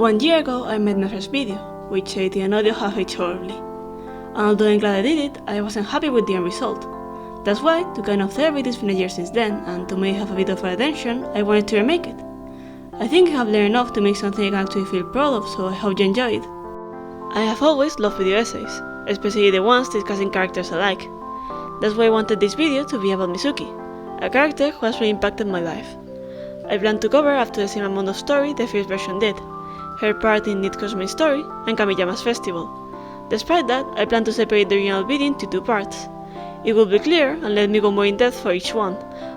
1 year ago I made my first video, which editing and audio have aged horribly. And although I'm glad I did it, I wasn't happy with the end result. That's why, to kind of celebrate it's been a year since then, and to maybe have a bit of attention, I wanted to remake it. I think I have learned enough to make something I can actually feel proud of, so I hope you enjoy it. I have always loved video essays, especially the ones discussing characters I like. That's why I wanted this video to be about Mizuki, a character who has really impacted my life. I plan to cover up to the same amount of story the first version did, her part in Comissioned story and Kamiyama's festival. Despite that, I plan to separate the original video into 2 parts. It will be clear and let me go more in depth for each one,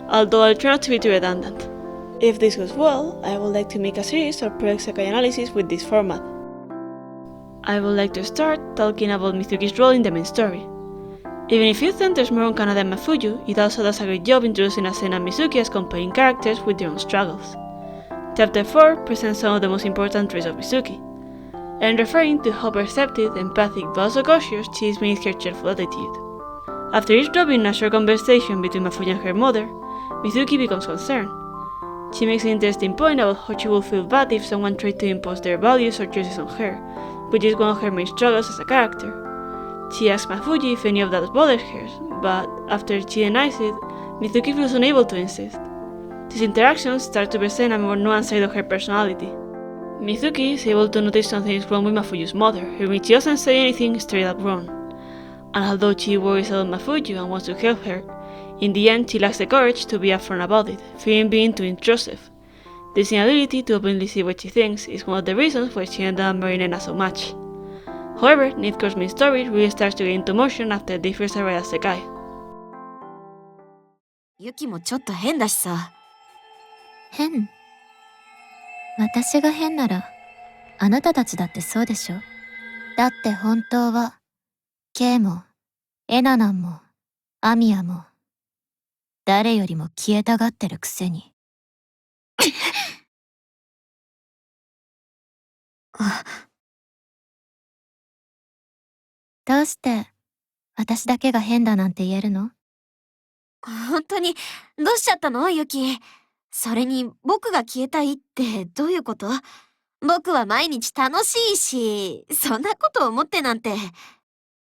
although I'll try not to be too redundant. If this goes well, I would like to make a series of project Sekai analysis with this format. I would like to start talking about Mizuki's role in the main story. Even if it centers more on Kanada and Mafuyu, it also does a great job introducing Asena and Mizuki as compelling characters with their own struggles. Chapter 4 presents some of the most important traits of Mizuki. I am referring to how perceptive, empathic, but also cautious she is beneath her cheerful attitude. After eavesdropping a short conversation between Mafuyu and her mother, Mizuki becomes concerned. She makes an interesting point about how she would feel bad if someone tried to impose their values or choices on her, which is one of her main struggles as a character. She asks Mafuyu if any of that bothers her, but after she denies it, Mizuki feels unable to insist. These interactions start to present a more nuanced side of her personality. Mizuki is able to notice something is wrong with Mafuyu's mother, in which she doesn't say anything straight up wrong. And although she worries about Mafuyu and wants to help her, in the end she lacks the courage to be upfront about it, fearing being too intrusive. This inability to openly see what she thinks is one of the reasons why she ended up marrying Ena so much. However, Nidko's main story really starts to get into motion after they first arrive at Sekai. Yuki もちょっと変だしさ。変？私が変なら、あなたたちだってそうでしょ？だって本当は、ケイも、エナナンも、アミヤも、誰よりも消えたがってるくせに。どうして、私だけが変だなんて言えるの？本当に、どうしちゃったのユキ。それに、僕が消えたいってどういうこと？僕は毎日楽しいし、そんなこと思ってなんて。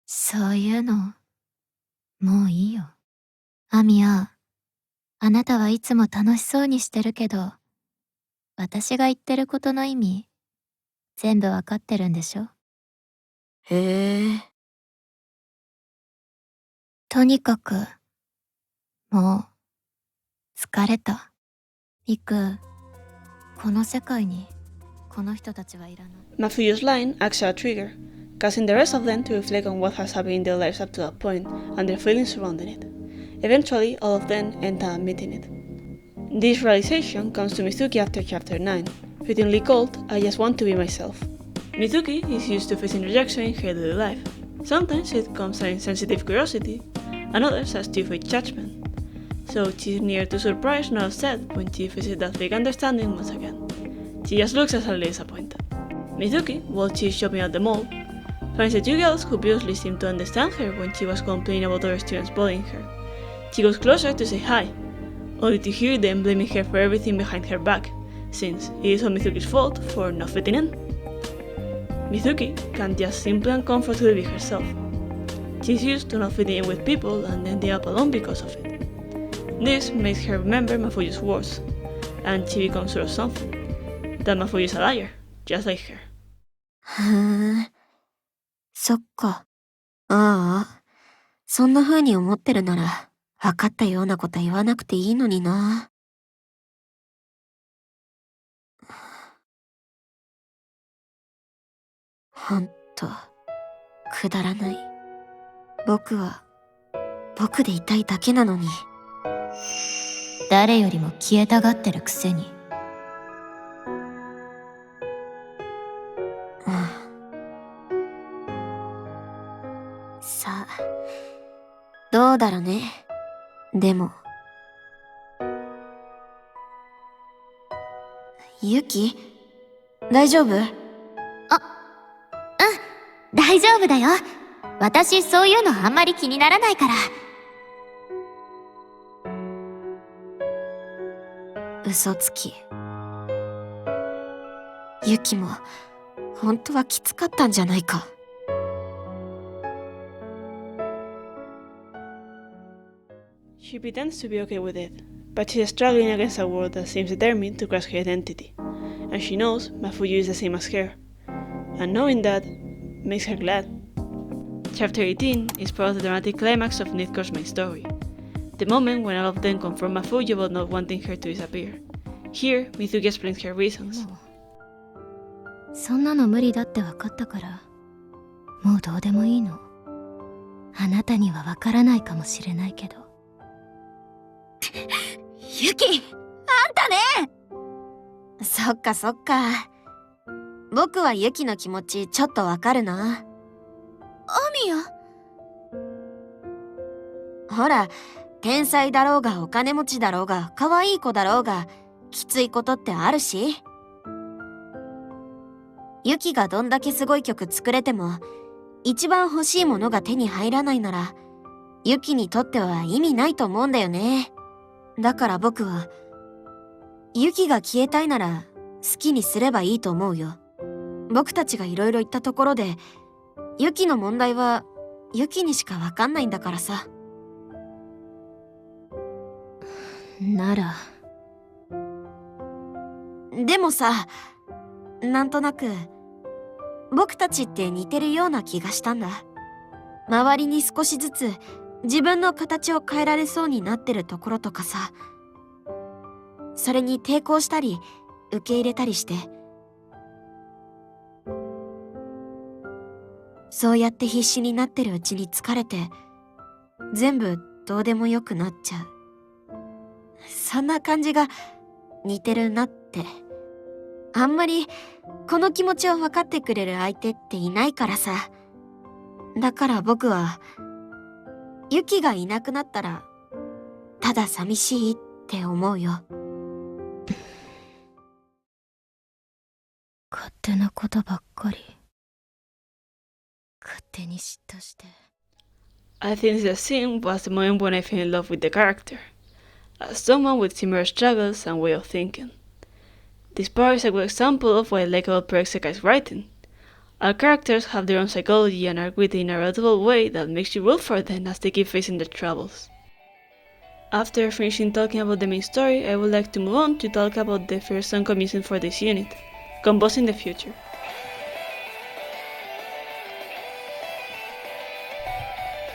そういうの、もういいよ。アミヤ、あなたはいつも楽しそうにしてるけど、私が言ってることの意味、全部わかってるんでしょ？へえ。とにかく、もう、疲れた。リク、この世界に、この人たちはいらない。Mafuyu's line acts as a trigger, causing the rest of them to reflect on what has happened in their lives up to that point and their feelings surrounding it. Eventually, all of them end up admitting it. This realization comes to Mizuki after chapter 9, fittingly called I Just Want to Be Myself. Mizuki is used to facing rejection in her daily life. Sometimes it comes as insensitive curiosity, and others as stupid judgment. So she's neither too surprised nor upset when she faces that fake understanding once again. She just looks as a little disappointed. Mizuki, while she is shopping at the mall, finds the 2 girls who previously seemed to understand her when she was complaining about other students bullying her. She goes closer to say hi, only to hear them blaming her for everything behind her back, since it is all Mizuki's fault for not fitting in. Mizuki can't just simply and comfortably be herself. She's used to not fitting in with people and ending up alone because of it. This makes her remember Mafuyu's words, and she becomes sure of something, that Mafuyu is a liar, just like her. そっか。ああ、そんな風に思ってるなら、分かったようなこと言わなくていいのにな。ほんと、くだらない。僕は、僕でいたいだけなのに。誰よりも消えたがってるくせに。さあ、どうだろうね。でも。ユキ？大丈夫？大丈夫だよ。私そういうのあんまり気にならないから。嘘つき。ユキも本当はきつかったんじゃないか。She pretends to be okay with it, but she's struggling against a world that seems determined to crush her identity, and she knows Mafuyu is the same as her, and knowing that makes her glad. Chapter 18 is part of the dramatic climax of Nidcore's main story, the moment when all of them confront Mafuyu about not wanting her to disappear. Here, Mizuki explains her reasons. そんなの無理だって分かったから、もうどうでもいいの。あなたには分からないかもしれないけど。ユキ、あんたね。そっかそっか。僕はユキの気持ちちょっとわかるな。アミヤ。ほら、天才だろうがお金持ちだろうが可愛い子だろうがきついことってあるし。ユキがどんだけすごい曲作れても一番欲しいものが手に入らないならユキにとっては意味ないと思うんだよね。だから僕はユキが消えたいなら好きにすればいいと思うよ。僕たちがいろいろ言ったところでユキの問題はユキにしかわかんないんだからさ。なら。でもさ、なんとなく僕たちって似てるような気がしたんだ。周りに少しずつ自分の形を変えられそうになってるところとかさ、それに抵抗したり受け入れたりして、そうやって必死になってるうちに疲れて全部どうでもよくなっちゃう。そんな感じが似てるなって。あんまりこの気持ちを分かってくれる相手っていないからさ。だから僕はユキがいなくなったらただ寂しいって思うよ。勝手なことばっかり。勝手に嫉妬して。I think the scene was the moment when I fell in love with the character, as someone with similar struggles and way of thinking. This part is a good example of what I like about Isekai's writing. All characters have their own psychology and are written in a relatable way that makes you root for them as they keep facing their troubles. After finishing talking about the main story, I would like to move on to talk about the first song commissioned for this unit, Composing the Future.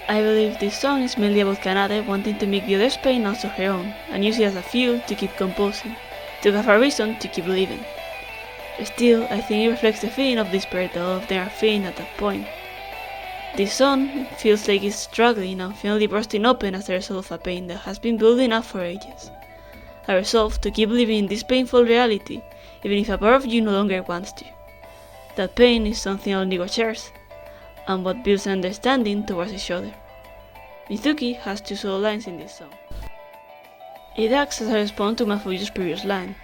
I believe this song is mainly about Kanade wanting to make the other's pain also her own, and use it as a fuel to keep composing, to have a reason to keep living. Still, I think it reflects the feeling of despair that all of them are feeling at that point. This song feels like it's struggling and finally bursting open as a result of a pain that has been building up for ages. A resolve to keep living in this painful reality, even if a part of you no longer wants to. That pain is something all Nigo shares, and what builds an understanding towards each other. Mizuki has two solo lines in this song. It acts as a response to Mafuyu's previous line.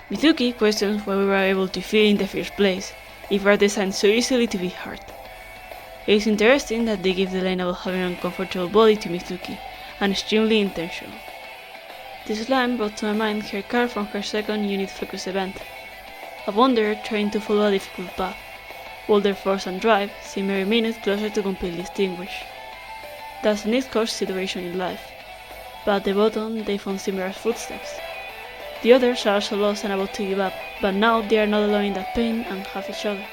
Mizuki questions why we were able to feel in the first place, if we are designed so easily to be hurt. It is interesting that they give the line about having an uncomfortable body to Mizuki, and extremely intentional. This line brought to my mind her card from her second unit focus event. A wanderer trying to follow a difficult path, while their force and drive seem every minute closer to completely extinguish. That's Nidcore's situation in life, but at the bottom they found similar footsteps. The others are also lost and about to give up, but now they are not alone in that pain and have each other.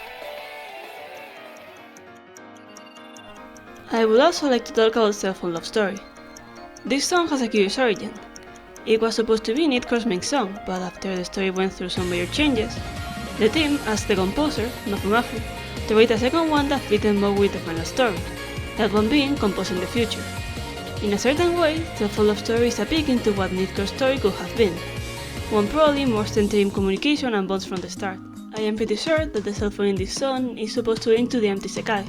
I would also like to talk about Cellphone Love Story. This song has a curious origin. It was supposed to be Nidcore's main song, but after the story went through some major changes, the team asked the composer, Mafu, to write a second one that fitted more with the final story, that one being Composing the Future. In a certain way, Cellphone Love Story is a peek into what Nidcore's story could have been, one probably more centered in communication and bonds from the start. I am pretty sure that the cell phone in this song is supposed to link to the empty Sekai.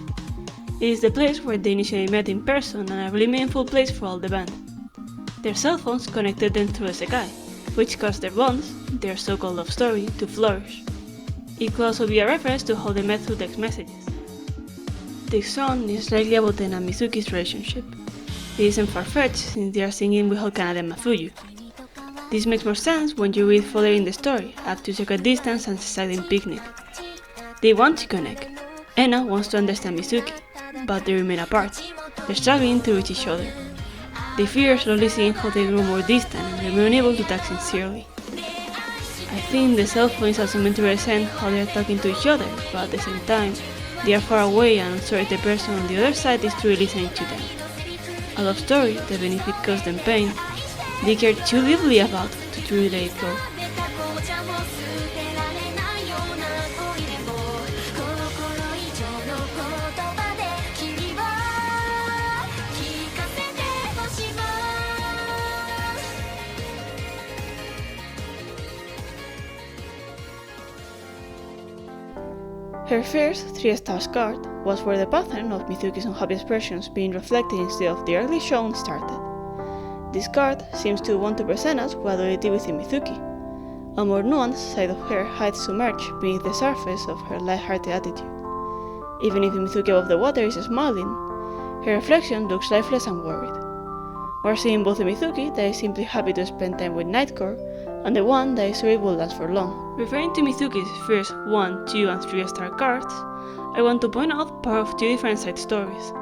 It is the place where they initially met in person and a really meaningful place for all the band. Their cell phones connected them through the Sekai, which caused their bonds, their so-called love story, to flourish. It could also be a reference to how they met through text messages. This song is likely about them and Mizuki's relationship. It isn't far-fetched since they are singing without Kanade and Mafuyu. This makes more sense when you read further in the story, up to Secret Distance and Silent Picnic, They want to connect. Ena wants to understand Mizuki, but they remain apart. They're struggling to reach each other. They fear slowly seeing how they grow more distant and remain unable to talk sincerely. I think the cell phone is also meant to represent how they are talking to each other, but at the same time, they are far away and unsure if the person on the other side is truly listening to them. A love story that even if it causes them pain, they care too deeply about to truly let it go. Her first 3-star card was where the pattern of Mizuki's unhappy expressions being reflected instead of directly shown started. This card seems to want to present us what duality within Mizuki. A more nuanced side of her hides submerged beneath the surface of her light-hearted attitude. Even if the Mizuki above the water is smiling, her reflection looks lifeless and worried. We're seeing both the Mizuki that is simply happy to spend time with Nightcore, and the one that is sure it will last for long. Referring to Mizuki's first 1, 2, and 3-star cards, I want to point out part of 2 different side stories.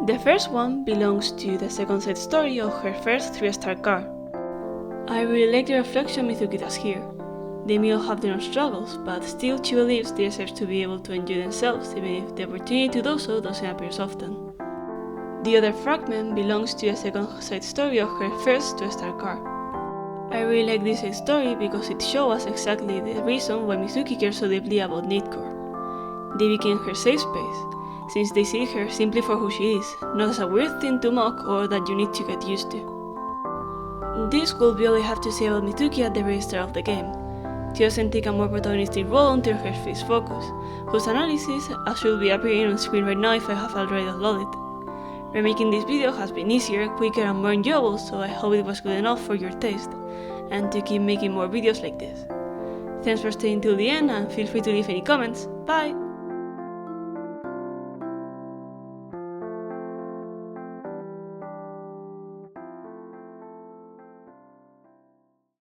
The first one belongs to the second side story of her first 3-star card. I really like the reflection Mizuki does here. They may all have their own struggles, but still she believes they deserve to be able to enjoy themselves even if the opportunity to do so doesn't appear often. The other fragment belongs to the second side story of her first 2-star card. I really like this side story because it shows us exactly the reason why Mizuki cares so deeply about Nightcore. They became her safe space, since they see her simply for who she is, not as a weird thing to mock or that you need to get used to. This will be all I have to say about Mizuki at the very start of the game. She doesn't take a more protagonistic role until her face focus, whose analysis should be appearing on screen right now if I have already uploaded it. Remaking this video has been easier, quicker and more enjoyable, so I hope it was good enough for your taste, and to keep making more videos like this. Thanks for staying till the end and feel free to leave any comments. Bye!